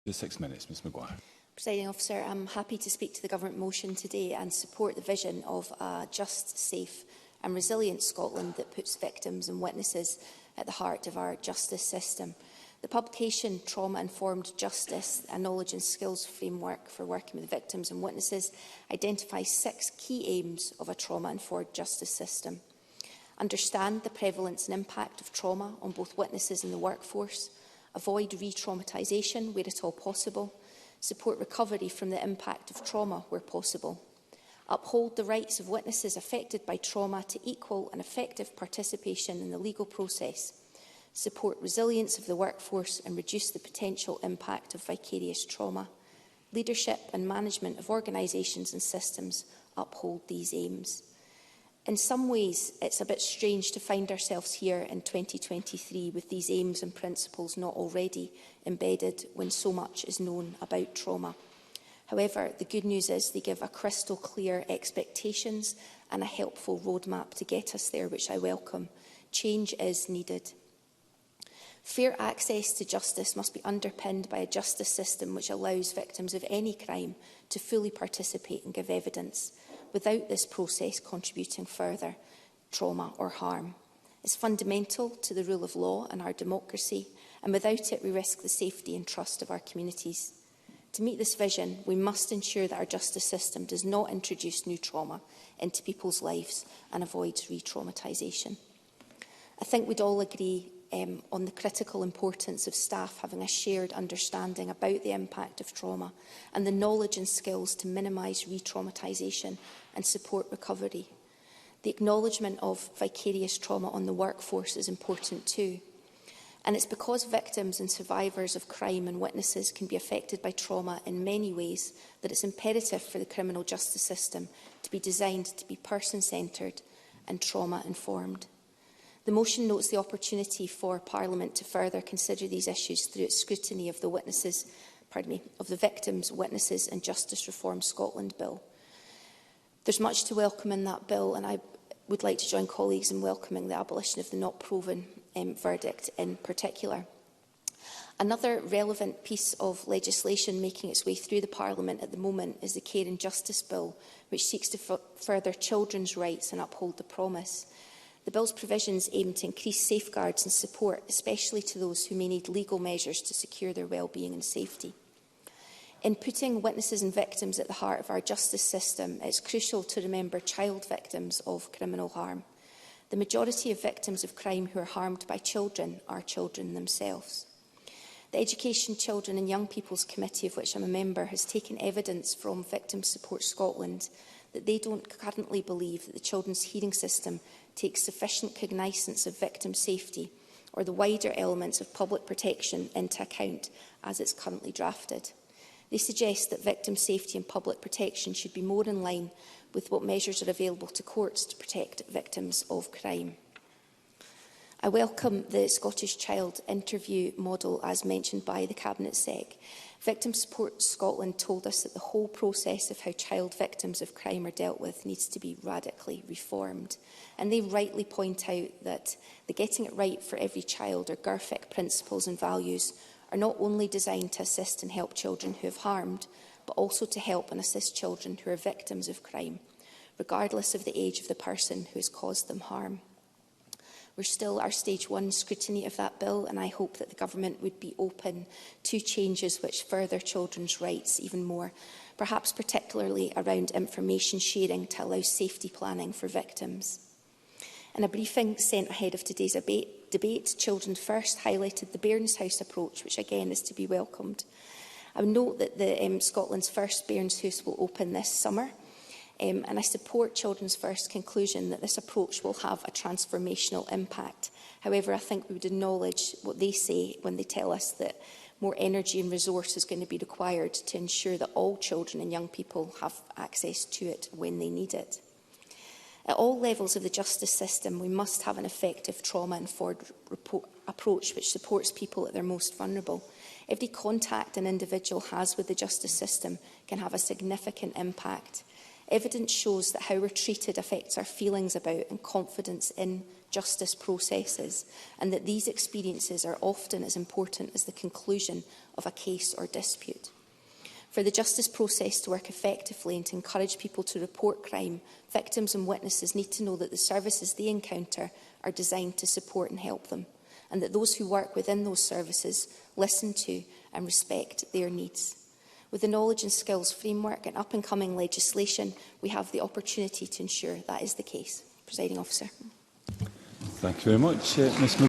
The 6 minutes, Ms Maguire. Presiding Officer, I'm happy to speak to the Government motion today and support the vision of a just, safe and resilient Scotland that puts victims and witnesses at the heart of our justice system. The publication Trauma-Informed Justice, a knowledge and skills framework for working with victims and witnesses, identifies 6 key aims of a trauma-informed justice system. Understand the prevalence and impact of trauma on both witnesses and the workforce. Avoid re-traumatisation where at all possible. Support recovery from the impact of trauma where possible. Uphold the rights of witnesses affected by trauma to equal and effective participation in the legal process. Support resilience of the workforce and reduce the potential impact of vicarious trauma. Leadership and management of organisations and systems uphold these aims. In some ways, it's a bit strange to find ourselves here in 2023 with these aims and principles not already embedded when so much is known about trauma. However, the good news is they give a crystal clear expectations and a helpful roadmap to get us there, which I welcome. Change is needed. Fair access to justice must be underpinned by a justice system which allows victims of any crime to fully participate and give evidence, without this process contributing further trauma or harm. It's fundamental to the rule of law and our democracy, and without it we risk the safety and trust of our communities. To meet this vision, we must ensure that our justice system does not introduce new trauma into people's lives and avoids re-traumatisation. I think we'd all agree on the critical importance of staff having a shared understanding about the impact of trauma and the knowledge and skills to minimise re-traumatisation and support recovery. The acknowledgement of vicarious trauma on the workforce is important too. And it's because victims and survivors of crime and witnesses can be affected by trauma in many ways that it's imperative for the criminal justice system to be designed to be person-centred and trauma-informed. The motion notes the opportunity for Parliament to further consider these issues through its scrutiny of the Victims, Witnesses and Justice Reform Scotland Bill. There's much to welcome in that bill, and I would like to join colleagues in welcoming the abolition of the not proven verdict in particular. Another relevant piece of legislation making its way through the Parliament at the moment is the Care and Justice Bill, which seeks to further children's rights and uphold the promise. The bill's provisions aim to increase safeguards and support, especially to those who may need legal measures to secure their well-being and safety. In putting witnesses and victims at the heart of our justice system, it's crucial to remember child victims of criminal harm. The majority of victims of crime who are harmed by children are children themselves. The Education, Children and Young People's Committee, of which I'm a member, has taken evidence from Victim Support Scotland that they don't currently believe that the children's hearing system takes sufficient cognisance of victim safety or the wider elements of public protection into account as it's currently drafted. They suggest that victim safety and public protection should be more in line with what measures are available to courts to protect victims of crime. I welcome the Scottish Child Interview model as mentioned by the Cabinet Sec. Victim Support Scotland told us that the whole process of how child victims of crime are dealt with needs to be radically reformed. And they rightly point out that the getting it right for every child or GIRFIC principles and values are not only designed to assist and help children who have harmed, but also to help and assist children who are victims of crime, regardless of the age of the person who has caused them harm. We're still our stage 1 scrutiny of that bill, and I hope that the Government would be open to changes which further children's rights even more, perhaps particularly around information sharing to allow safety planning for victims. In a briefing sent ahead of today's debate, Children First highlighted the Bairns House approach, which again is to be welcomed. I would note that the Scotland's first Bairns House will open this summer, and I support Children's First's conclusion that this approach will have a transformational impact. However, I think we would acknowledge what they say when they tell us that more energy and resource is going to be required to ensure that all children and young people have access to it when they need it. At all levels of the justice system, we must have an effective trauma-informed approach which supports people at their most vulnerable. Every contact an individual has with the justice system can have a significant impact. Evidence shows that how we're treated affects our feelings about and confidence in justice processes, and that these experiences are often as important as the conclusion of a case or dispute. For the justice process to work effectively and to encourage people to report crime, victims and witnesses need to know that the services they encounter are designed to support and help them, and that those who work within those services listen to and respect their needs. With the knowledge and skills framework and up-and-coming legislation, we have the opportunity to ensure that is the case. Presiding Officer. Thank you very much, Ms.